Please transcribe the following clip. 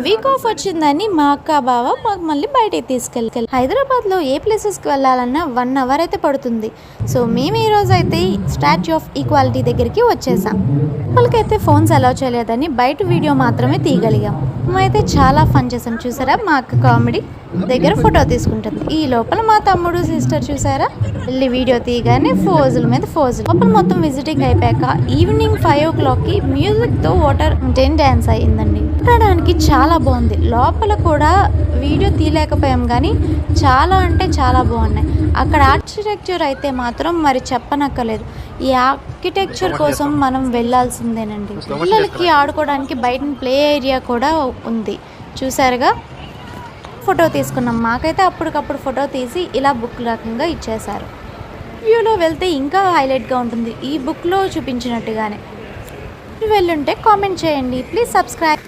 Week off వచ్చిందని మా అక్క బావ మాకు మళ్ళీ బయటికి తీసుకెళ్ళి హైదరాబాద్లో ఏ ప్లేసెస్కి వెళ్ళాలన్నా 1 అవర్ అయితే పడుతుంది. సో మేము ఈరోజు అయితే స్టాచ్యూ ఆఫ్ ఈక్వాలిటీ దగ్గరికి వచ్చేసాం. వాళ్ళకైతే ఫోన్స్ అలౌ చేయలేదని బయట వీడియో మాత్రమే తీయగలిగాం. మేమైతే చాలా ఫన్ చేసాం. చూసారా మా అక్క కామెడీ దగ్గర ఫోటో తీసుకుంటుంది. ఈ లోపల మా తమ్ముడు సిస్టర్ చూసారా వెళ్ళి వీడియో తీయగానే ఫోజుల మీద ఫోజులు. లోపల మొత్తం విజిటింగ్ అయిపోయాక ఈవినింగ్ 5 o'clockకి మ్యూజిక్తో వాటర్ డ్యాన్స్ అయ్యిందండి. చూడడానికి చాలా బాగుంది. లోపల కూడా వీడియో తీయలేకపోయాం కానీ చాలా అంటే చాలా బాగున్నాయి. అక్కడ ఆర్కిటెక్చర్ అయితే మాత్రం మరి చెప్పనక్కర్లేదు. ఈ ఆర్కిటెక్చర్ కోసం మనం వెళ్ళాల్సిందేనండి. పిల్లలకి ఆడుకోవడానికి బయట ప్లే ఏరియా కూడా ఉంది. చూసారుగా ఫోటో తీసుకున్నాం. మాకైతే అప్పటికప్పుడు ఫోటో తీసి ఇలా బుక్ రకంగా ఇచ్చేశారు. వ్యూలో వెళ్తే ఇంకా హైలైట్గా ఉంటుంది ఈ బుక్లో చూపించినట్టుగానే. వెళ్ళుంటే కామెంట్ చేయండి. Please subscribe.